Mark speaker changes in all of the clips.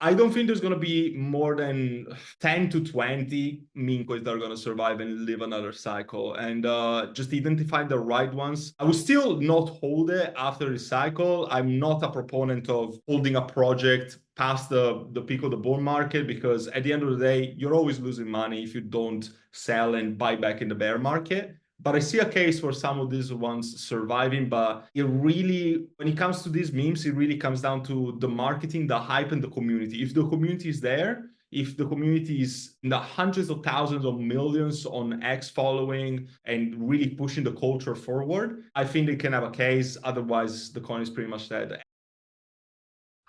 Speaker 1: I don't think there's going to be more than 10 to 20 meme coins that are going to survive and live another cycle. And just identify the right ones. I will still not hold it after the cycle. I'm not a proponent of holding a project past the peak of the bull market, because at the end of the day, you're always losing money if you don't sell and buy back in the bear market. But I see a case for some of these ones surviving. But it really, when it comes to these memes, it really comes down to the marketing, the hype, and the community. If the community is there, if the community is in the hundreds of thousands of millions on X following and really pushing the culture forward, I think they can have a case. Otherwise, the coin is pretty much dead.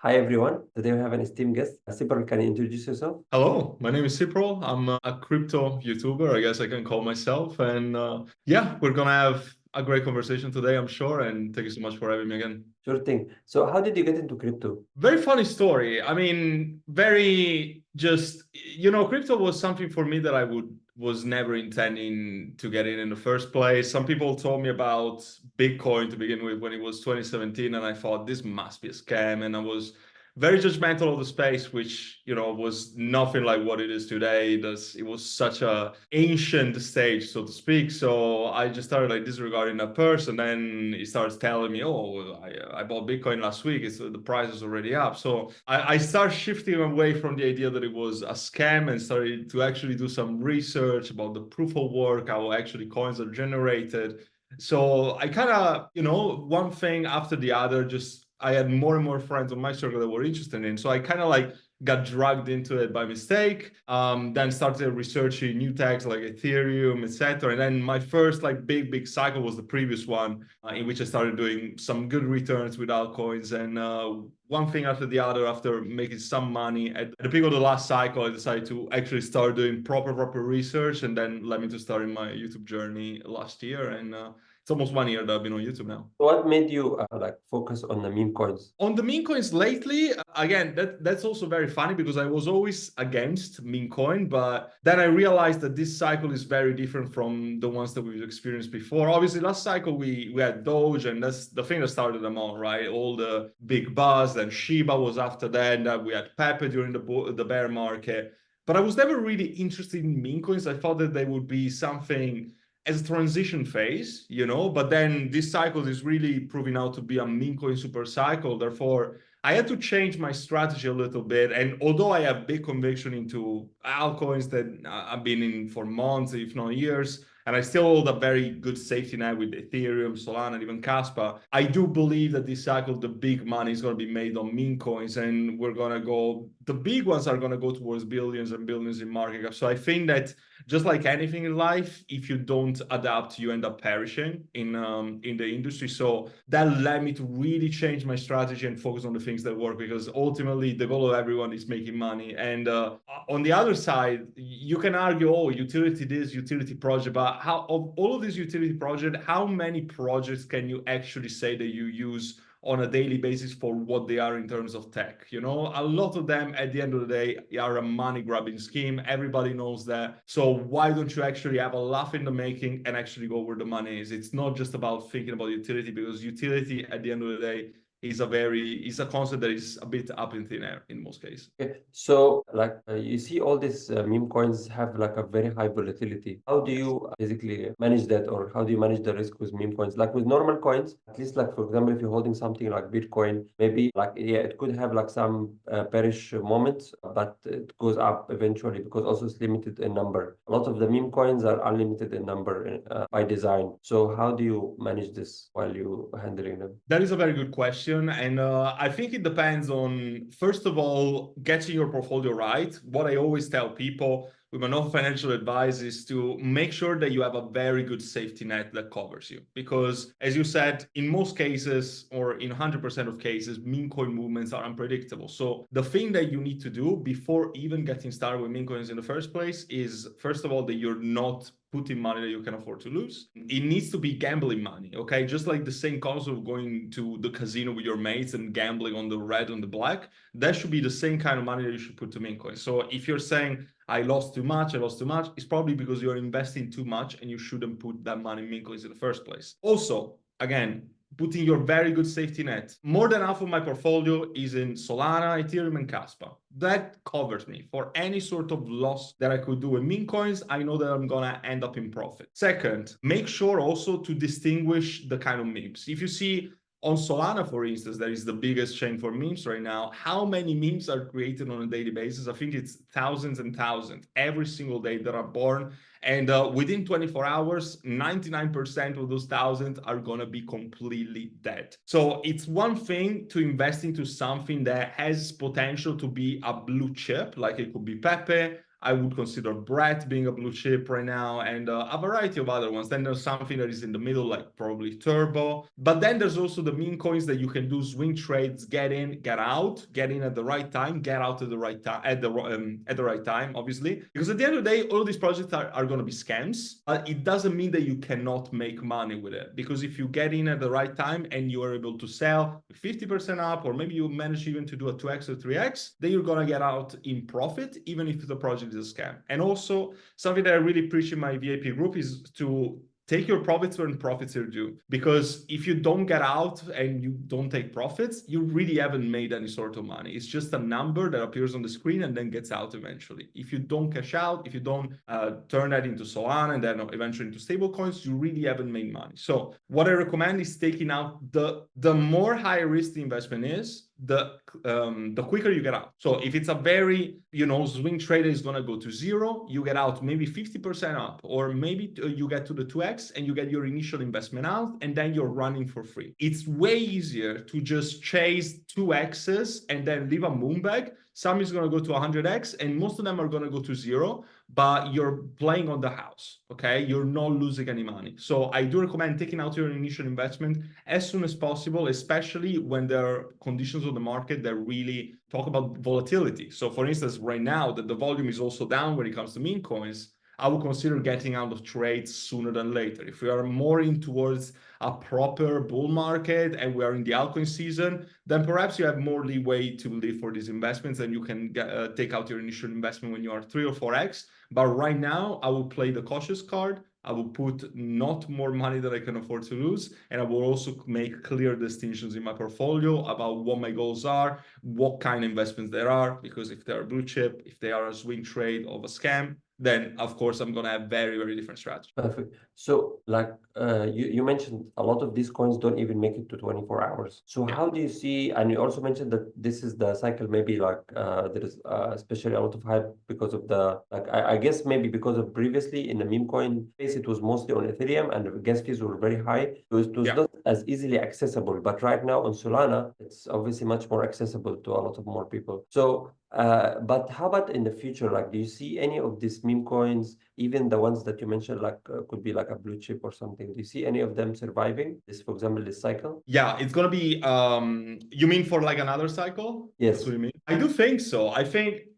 Speaker 2: Hi everyone. Today we have an esteemed guest. Cepryl, can you introduce yourself?
Speaker 1: Hello, my name is Cepryl. I'm a crypto YouTuber, I guess I can call myself. And yeah, we're gonna have a great conversation today, I'm sure. And thank you so much for having me again.
Speaker 2: Sure thing. So how did you get into crypto?
Speaker 1: Very funny story. I mean, very just, crypto was something for me that was never intending to get in the first place. Some people told me about Bitcoin to begin with when it was 2017, and I thought this must be a scam. And I was very judgmental of the space, which, was nothing like what it is today. It was such a ancient stage, so to speak. So I just started like disregarding that person. Then he starts telling me, oh, I bought Bitcoin last week. The price is already up. So I started shifting away from the idea that it was a scam and started to actually do some research about the proof of work, how actually coins are generated. So I kind of, one thing after the other, just I had more and more friends on my circle that were interested in. So I kind of like got dragged into it by mistake. Then started researching new techs like Ethereum, etc. And then my first like big cycle was the previous one, in which I started doing some good returns with altcoins. And one thing after the other, after making some money at the peak of the last cycle, I decided to actually start doing proper research, and then led me to starting my YouTube journey last year. And it's almost 1 year that I've been on YouTube now.
Speaker 2: What made you like focus on the meme coins?
Speaker 1: On the meme coins lately, again, that's also very funny because I was always against meme coin, but then I realized that this cycle is very different from the ones that we've experienced before. Obviously, last cycle we had Doge, and that's the thing that started them all, right? All the big buzz, and Shiba was after that. And we had Pepe during the bear market. But I was never really interested in meme coins. I thought that they would be something as a transition phase, but then this cycle is really proving out to be a meme coin super cycle. Therefore, I had to change my strategy a little bit. And although I have big conviction into altcoins that I've been in for months, if not years, and I still hold a very good safety net with Ethereum, Solana, and even Kaspa, I do believe that this cycle, the big money is going to be made on meme coins, and the big ones are going to go towards billions and billions in market cap. So I think that just like anything in life, if you don't adapt, you end up perishing in the industry. So that led me to really change my strategy and focus on the things that work, because ultimately the goal of everyone is making money. And on the other side, you can argue, oh, utility this, utility project, but how of all of these utility projects, how many projects can you actually say that you use on a daily basis for what they are in terms of tech? A lot of them at the end of the day are a money grabbing scheme. Everybody knows that. So why don't you actually have a laugh in the making and actually go where the money is? It's not just about thinking about utility, because utility at the end of the day is a concept that is a bit up in thin air in most cases.
Speaker 2: Okay. So like you see all these meme coins have like a very high volatility. How do you basically manage that, or how do you manage the risk with meme coins? Like with normal coins, at least like for example, if you're holding something like Bitcoin, maybe like yeah, it could have like some perish moments, but it goes up eventually because also it's limited in number. A lot of the meme coins are unlimited in number by design. So how do you manage this while you handling them?
Speaker 1: That is a very good question. And I think it depends on, first of all, getting your portfolio right. What I always tell people with my non-financial advice is to make sure that you have a very good safety net that covers you. Because as you said, in most cases, or in 100% of cases, meme coin movements are unpredictable. So the thing that you need to do before even getting started with meme coins in the first place is, first of all, that you're not putting money that you can afford to lose. It needs to be gambling money, okay? Just like the same concept of going to the casino with your mates and gambling on the red and the black, that should be the same kind of money that you should put to meme coins. So if you're saying, I lost too much, it's probably because you're investing too much and you shouldn't put that money in meme coins in the first place. Also, again, putting your very good safety net. More than half of my portfolio is in Solana, Ethereum, and Kaspa. That covers me for any sort of loss that I could do in meme coins. I know that I'm gonna end up in profit. Second, make sure also to distinguish the kind of memes. If you see on Solana, for instance, that is the biggest chain for memes right now, how many memes are created on a daily basis? I think it's thousands and thousands every single day that are born. And within 24 hours, 99% of those thousands are going to be completely dead. So it's one thing to invest into something that has potential to be a blue chip, like it could be Pepe. I would consider Brett being a blue chip right now, and a variety of other ones. Then there's something that is in the middle, like probably Turbo. But then there's also the meme coins that you can do swing trades, get in, get out, get in at the right time, get out at the right time, at the right time, obviously. Because at the end of the day, all of these projects are going to be scams. But it doesn't mean that you cannot make money with it. Because if you get in at the right time and you are able to sell 50% up, or maybe you manage even to do a 2x or 3x, then you're going to get out in profit, even if the project is a scam. And also something that I really preach in my VIP group is to take your profits when profits are due. Because if you don't get out and you don't take profits, you really haven't made any sort of money. It's just a number that appears on the screen and then gets out eventually. If you don't cash out, if you don't turn that into Solana and then eventually into stable coins, you really haven't made money. So what I recommend is taking out the more high risk the investment is, the quicker you get out. So if it's a very, swing trade is going to go to zero, you get out maybe 50% up, or maybe you get to the 2x and you get your initial investment out, and then you're running for free. It's way easier to just chase 2x's and then leave a moon bag. Some is going to go to 100x and most of them are going to go to zero, but you're playing on the house, okay? You're not losing any money. So I do recommend taking out your initial investment as soon as possible, especially when there are conditions on the market that really talk about volatility. So for instance, right now that the volume is also down when it comes to meme coins, I would consider getting out of trades sooner than later. If we are more in towards a proper bull market and we are in the altcoin season, then perhaps you have more leeway to live for these investments and you can take out your initial investment when you are 3 or 4x. But right now, I will play the cautious card. I will put not more money than I can afford to lose. And I will also make clear distinctions in my portfolio about what my goals are, what kind of investments there are, because if they're blue chip, if they are a swing trade of a scam, then of course I'm going to have very, very different strategy.
Speaker 2: Perfect. So like you mentioned a lot of these coins don't even make it to 24 hours. So how do you see, and you also mentioned that this is the cycle, maybe like there is especially a lot of hype because of the, like I guess maybe because of previously in the meme coin space, it was mostly on Ethereum and the gas fees were very high. So it was not as easily accessible, but right now on Solana, it's obviously much more accessible to a lot of more people. So but how about in the future? Like, do you see any of these meme coins, even the ones that you mentioned, like could be like a blue chip or something? Do you see any of them surviving this, for example, this cycle?
Speaker 1: Yeah, it's gonna be. You mean for like another cycle?
Speaker 2: Yes.
Speaker 1: That's what you mean? I do think so.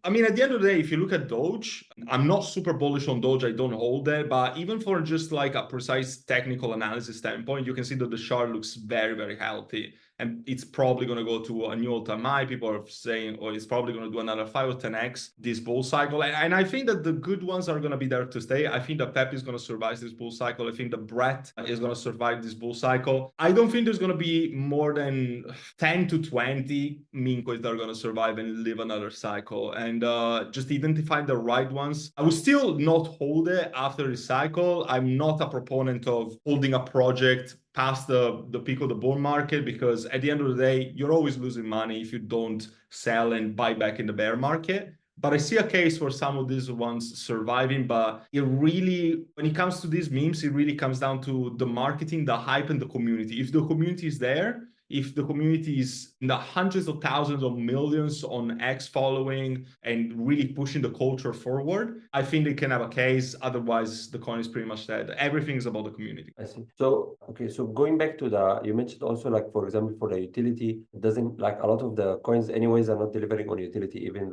Speaker 1: I mean, at the end of the day, if you look at Doge, I'm not super bullish on Doge. I don't hold it, but even for just like a precise technical analysis standpoint, you can see that the chart looks very, very healthy. And it's probably going to go to a new all-time high. People are saying, oh, it's probably going to do another 5 or 10x this bull cycle. And I think that the good ones are going to be there to stay. I think that Pep is going to survive this bull cycle. I think that Brett is going to survive this bull cycle. I don't think there's going to be more than 10 to 20 meme coins that are going to survive and live another cycle. And just identify the right ones. I will still not hold it after the cycle. I'm not a proponent of holding a project past the peak of the bull market, because at the end of the day, you're always losing money if you don't sell and buy back in the bear market. But I see a case for some of these ones surviving, but it really, when it comes to these memes, it really comes down to the marketing, the hype, and the community. If the community is there, if the community is in the hundreds of thousands of millions on X following and really pushing the culture forward, I think they can have a case. Otherwise, the coin is pretty much dead. Everything is about the community.
Speaker 2: I see. So, okay, so going back to the, you mentioned also like, for example, for the utility, it doesn't, like a lot of the coins anyways are not delivering on utility, even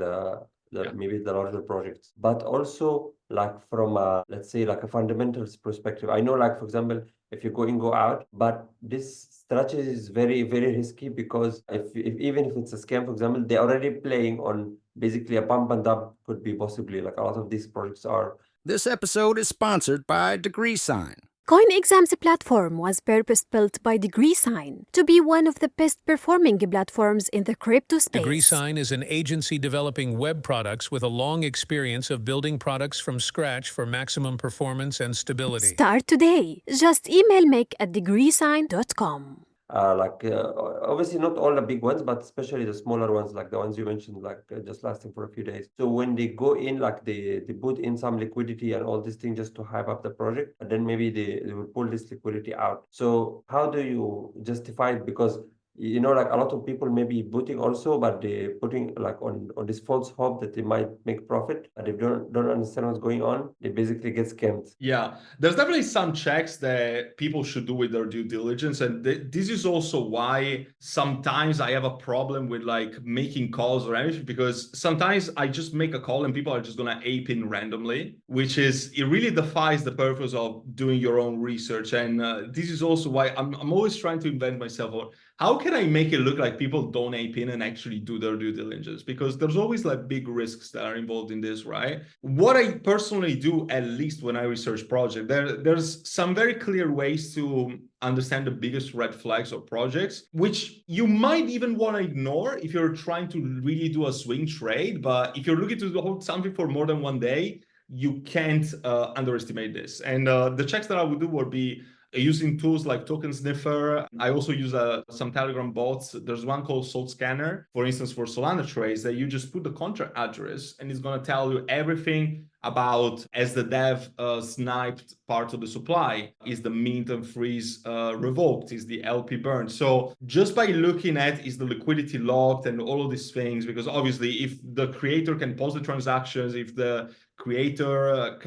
Speaker 2: maybe the larger projects, but also like from a, let's say like a fundamentals perspective. I know like, for example, if you go in, go out, but this strategy is very, very risky, because if even if it's a scam, for example, they're already playing on basically a pump and dump, could be possibly like a lot of these projects are.
Speaker 3: This episode is sponsored by DegreeSign. CoinExams platform was purpose-built by DegreeSign to be one of the best-performing platforms in the crypto space.
Speaker 4: DegreeSign is an agency developing web products with a long experience of building products from scratch for maximum performance and stability.
Speaker 3: Start today. Just email make@degreesign.com.
Speaker 2: Obviously not all the big ones, but especially the smaller ones, like the ones you mentioned, just lasting for a few days. So when they go in, like they put in some liquidity and all these things just to hype up the project, but then maybe they will pull this liquidity out. So how do you justify it? Because like a lot of people may be booting also, but they're putting like on this false hope that they might make profit, but they don't understand what's going on. They basically get scammed.
Speaker 1: Yeah, there's definitely some checks that people should do with their due diligence. And this is also why sometimes I have a problem with like making calls or anything, because sometimes I just make a call and people are just going to ape in randomly, which is, it really defies the purpose of doing your own research. And this is also why I'm always trying to invent myself, or how can I make it look like people don't ape in and actually do their due diligence? Because there's always like big risks that are involved in this, right? What I personally do, at least when I research project, there's some very clear ways to understand the biggest red flags of projects, which you might even want to ignore if you're trying to really do a swing trade. But if you're looking to hold something for more than one day, you can't underestimate this. And the checks that I would do would be using tools like Token Sniffer. I also use some Telegram bots. There's one called Salt Scanner, for instance, for Solana trades, that you just put the contract address and it's going to tell you everything about, as the dev sniped part of the supply, is the mint and freeze revoked, is the LP burned. So just by looking at, is the liquidity locked and all of these things, because obviously if the creator can pause the transactions, if the creator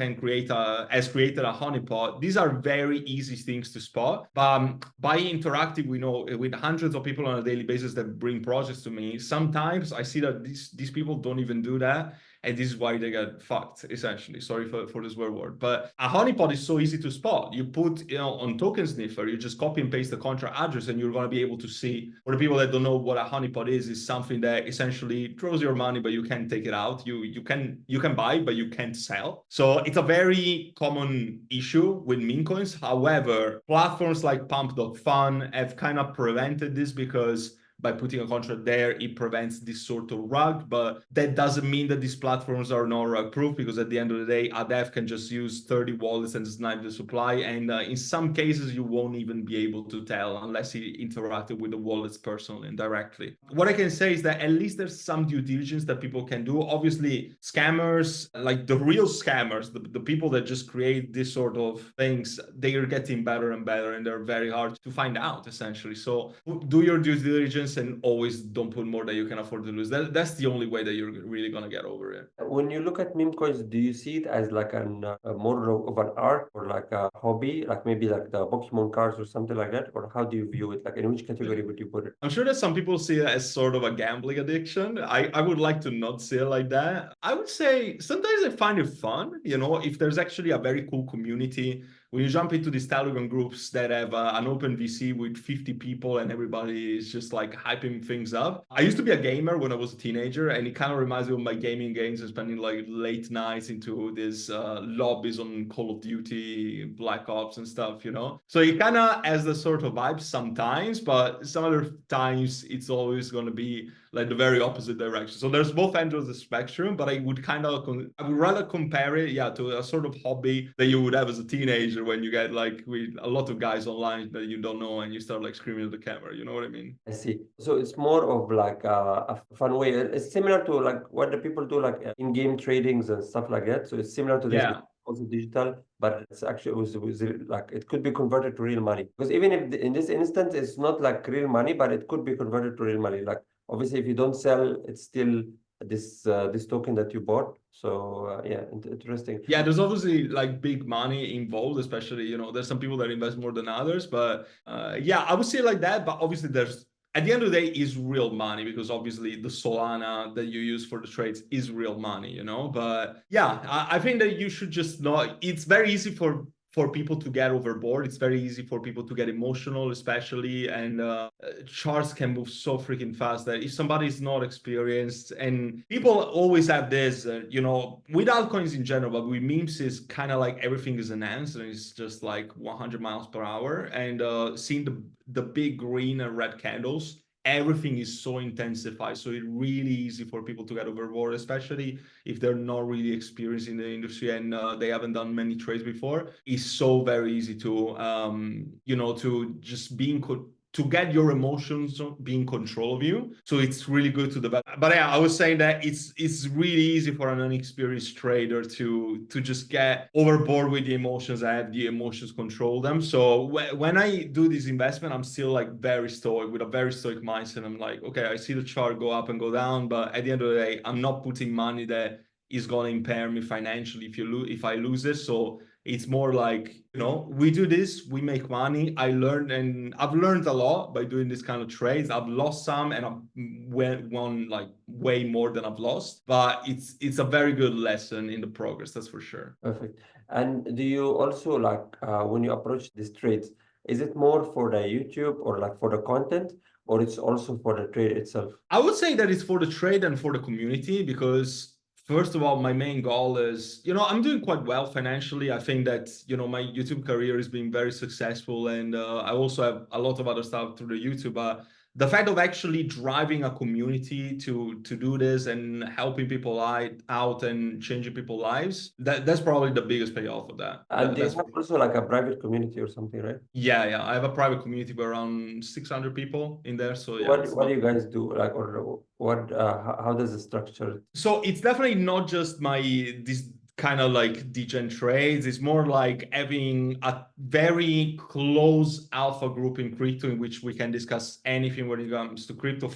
Speaker 1: has created a honeypot, these are very easy things to spot. But by interacting with hundreds of people on a daily basis that bring projects to me, sometimes I see that these people don't even do that. And this is why they get fucked, essentially. Sorry for this weird word. But a honeypot is so easy to spot. You put, on Token Sniffer, you just copy and paste the contract address and you're going to be able to see. For the people that don't know what a honeypot is something that essentially throws your money, but you can't take it out. You can buy, but you can't sell. So it's a very common issue with meme coins. However, platforms like Pump.fun have kind of prevented this, because by putting a contract there, it prevents this sort of rug. But that doesn't mean that these platforms are not rug proof, because at the end of the day, a dev can just use 30 wallets and snipe the supply. And in some cases, you won't even be able to tell unless he interacted with the wallets personally and directly. What I can say is that at least there's some due diligence that people can do. Obviously, scammers, like the real scammers, the people that just create this sort of things, they are getting better and better, and they're very hard to find out, essentially. So do your due diligence and always don't put more than you can afford to lose. That's the only way that you're really going to get over it.
Speaker 2: When you look at meme coins, do you see it as like a more of an art or like a hobby, like maybe like the Pokemon cards or something like that? Or how do you view it? Like in which category would you put it?
Speaker 1: I'm sure that some people see it as sort of a gambling addiction. I would like to not see it like that. I would say sometimes I find it fun, if there's actually a very cool community. When you jump into these Telegram groups that have an open VC with 50 people and everybody is just like hyping things up. I used to be a gamer when I was a teenager, and it kind of reminds me of my gaming games and spending like late nights into these lobbies on Call of Duty, Black Ops and stuff, So it kind of has the sort of vibe sometimes, but some other times it's always going to be like the very opposite direction. So there's both ends of the spectrum, but I would rather compare it, to a sort of hobby that you would have as a teenager when you get like with a lot of guys online that you don't know and you start like screaming at the camera. You know what I mean?
Speaker 2: I see. So it's more of like a fun way. It's similar to like what the people do like in-game tradings and stuff like that. So it's similar to this.
Speaker 1: Yeah.
Speaker 2: Also digital, but it's actually was like it could be converted to real money, because even if in this instance it's not like real money, but it could be converted to real money. Like obviously if you don't sell, it's still this token that you bought. So interesting.
Speaker 1: Yeah, there's obviously like big money involved, especially there's some people that invest more than others, but I would say it like that. But obviously there's, at the end of the day, is real money, because obviously the Solana that you use for the trades is real money, But I think that you should just not. It's very easy for for people to get overboard. It's very easy for people to get emotional, especially, and charts can move so freaking fast that if somebody is not experienced, and people always have this, with altcoins in general, but with memes is kind of like everything is an answer, and it's just like 100 miles per hour, and seeing the big green and red candles, everything is so intensified. So it's really easy for people to get overboard, especially if they're not really experienced in the industry and they haven't done many trades before. It's so very easy to, to just to get your emotions be in control of you. So it's really good to develop. But yeah, I was saying that it's really easy for an unexperienced trader to just get overboard with the emotions. I have the emotions control them. So when I do this investment, I'm still like very stoic, with a very stoic mindset. I'm like, okay, I see the chart go up and go down, but at the end of the day, I'm not putting money that is going to impair me financially if I lose it. So it's more like, we do this, we make money. I've learned a lot by doing this kind of trades. I've lost some and I've won like way more than I've lost, but it's a very good lesson in the progress, that's for sure.
Speaker 2: Perfect. And do you also when you approach these trades, is it more for the YouTube or like for the content, or it's also for the trade itself?
Speaker 1: I would say that it's for the trade and for the community, because first of all, my main goal is, I'm doing quite well financially. I think that, my YouTube career has been very successful, and I also have a lot of other stuff through the YouTube. But the fact of actually driving a community to do this and helping people out and changing people's lives, that's probably the biggest payoff of that.
Speaker 2: And do you have also like a private community or something, right?
Speaker 1: Yeah. I have a private community with around 600 people in there. So yeah.
Speaker 2: What do you guys do? Like, or what? How does it structure?
Speaker 1: So it's definitely not just this kind of like degen trades. It's more like having a very close alpha group in crypto in which we can discuss anything when it comes to crypto.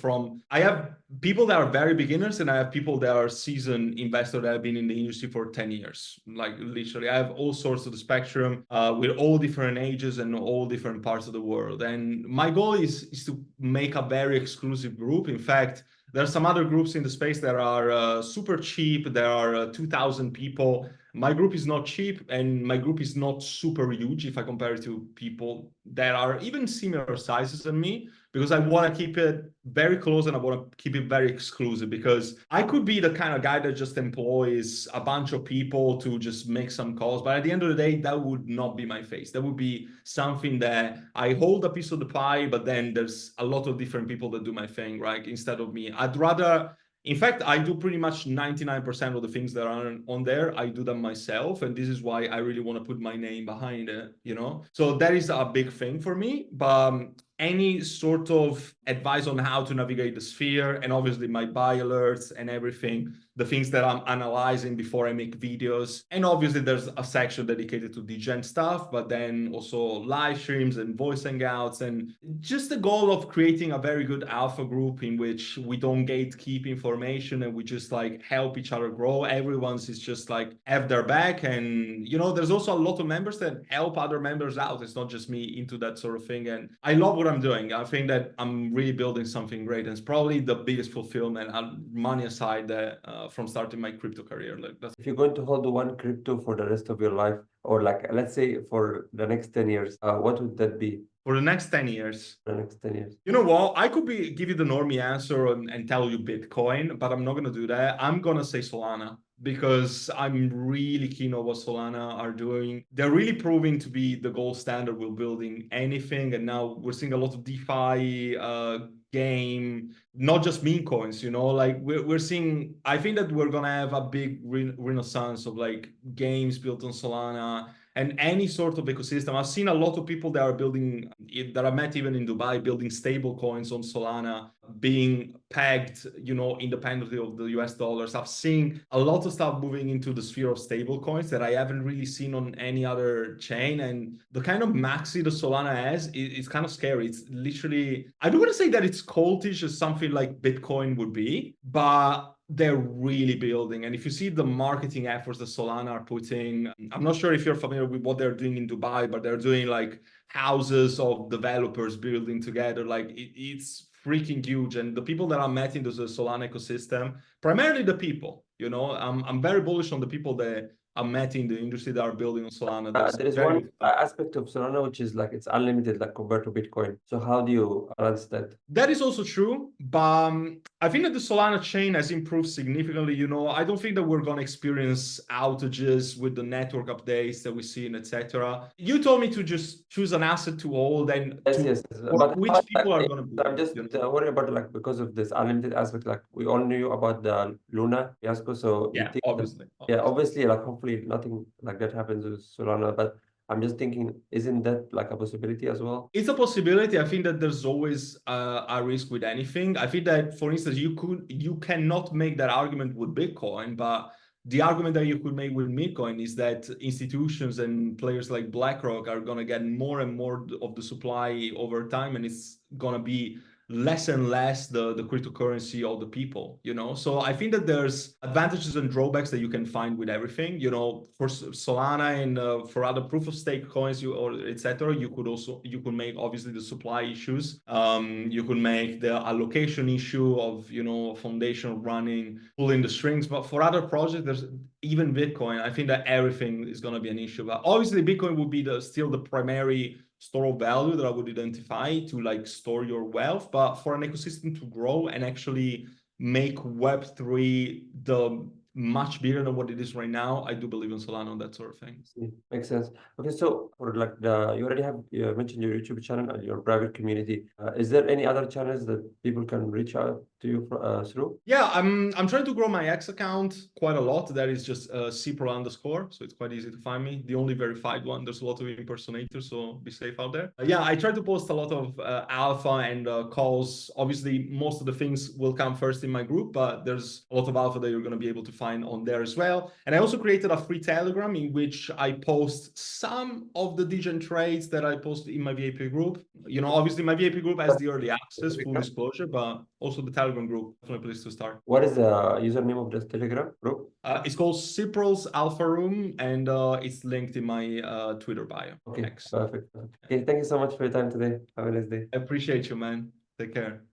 Speaker 1: I have people that are very beginners, and I have people that are seasoned investors that have been in the industry for 10 years. Like literally, I have all sorts of the spectrum with all different ages and all different parts of the world. And my goal is to make a very exclusive group. In fact, there are some other groups in the space that are super cheap. There are 2,000 people. My group is not cheap, and my group is not super huge if I compare it to people that are even similar sizes than me, because I want to keep it very close and I want to keep it very exclusive, because I could be the kind of guy that just employs a bunch of people to just make some calls. But at the end of the day, that would not be my face. That would be something that I hold a piece of the pie, but then there's a lot of different people that do my thing, right? Instead of me. In fact, I do pretty much 99% of the things that are on there. I do them myself. And this is why I really want to put my name behind it, So that is a big thing for me. But any sort of advice on how to navigate the sphere, and obviously my buy alerts and everything, the things that I'm analyzing before I make videos. And obviously there's a section dedicated to degen stuff, but then also live streams and voice hangouts, and just the goal of creating a very good alpha group in which we don't gatekeep information and we just like help each other grow. Everyone's is just like have their back. And, there's also a lot of members that help other members out. It's not just me into that sort of thing. And I love what I'm doing. I think that I'm really building something great, and it's probably the biggest fulfillment, money aside, that from starting my crypto career.
Speaker 2: If you're going to hold one crypto for the rest of your life, or like let's say for the next 10 years, what would that be?
Speaker 1: For the next 10 years.
Speaker 2: The next 10 years.
Speaker 1: You know what? I could give you the normie answer and tell you Bitcoin, but I'm not going to do that. I'm going to say Solana, because I'm really keen on what Solana are doing. They're really proving to be the gold standard with building anything. And now we're seeing a lot of DeFi game, not just meme coins, like we're seeing, I think that we're going to have a big renaissance of like games built on Solana and any sort of ecosystem. I've seen a lot of people that are building, that I met even in Dubai, building stable coins on Solana, being pegged, independently of the US dollars. I've seen a lot of stuff moving into the sphere of stable coins that I haven't really seen on any other chain. And the kind of maxi the Solana has, it's kind of scary. It's literally, I don't want to say that it's cultish as something like Bitcoin would be, but they're really building. And if you see the marketing efforts that Solana are putting, I'm not sure if you're familiar with what they're doing in Dubai, but they're doing like houses of developers building together. Like it's freaking huge. And the people that I met in the Solana ecosystem, primarily the people, I'm very bullish on the people that met in the industry that are building on Solana. That's
Speaker 2: There is
Speaker 1: very
Speaker 2: one aspect of Solana which is like it's unlimited, like compared to Bitcoin. So how do you balance that?
Speaker 1: That is also true, but I think that the Solana chain has improved significantly. You know, I don't think that we're going to experience outages with the network updates that we see and etc. You told me to just choose an asset to hold and
Speaker 2: Yes.
Speaker 1: for
Speaker 2: But
Speaker 1: which people are going to be.
Speaker 2: I'm just
Speaker 1: You know?
Speaker 2: worried about like because of this unlimited aspect. Like we all knew about the Luna fiasco, so you
Speaker 1: Yeah,
Speaker 2: think
Speaker 1: obviously.
Speaker 2: yeah, obviously, like hopefully nothing like that happens with Solana. But I'm just thinking, isn't that like a possibility as well?
Speaker 1: It's a possibility. I think that there's always a risk with anything. I think that, for instance, you cannot make that argument with Bitcoin, but the argument that you could make with Bitcoin is that institutions and players like BlackRock are going to get more and more of the supply over time, and it's going to be less and less the cryptocurrency of the people, you know? So I think that there's advantages and drawbacks that you can find with everything, you know, for Solana and for other proof of stake coins, or etc. You could make obviously the supply issues. You could make the allocation issue of, you know, foundation running, pulling the strings. But for other projects, there's even Bitcoin. I think that everything is going to be an issue. But obviously Bitcoin would be still the primary store of value that I would identify to like store your wealth. But for an ecosystem to grow and actually make Web3 the much bigger than what it is right now, I do believe in Solana and that sort of thing.
Speaker 2: Makes sense. Okay, so for like you already have mentioned your YouTube channel and your private community. Is there any other channels that people can reach out to you through?
Speaker 1: Yeah, I'm trying to grow my X account quite a lot. That is just Cepryl_, so it's quite easy to find me. The only verified one. There's a lot of impersonators, so be safe out there. Yeah, I try to post a lot of alpha and calls. Obviously, most of the things will come first in my group, but there's a lot of alpha that you're going to be able to find on there as well. And I also created a free Telegram in which I post some of the degen trades that I post in my VIP group. You know, obviously my VIP group has the early access, full disclosure, but also the Telegram group, definitely a place to start.
Speaker 2: What is the username of this Telegram group?
Speaker 1: It's called Cepryl Alpha Room, and it's linked in my Twitter bio.
Speaker 2: Okay, perfect. Okay, thank you so much for your time today. Have a nice day.
Speaker 1: I appreciate you, man. Take care.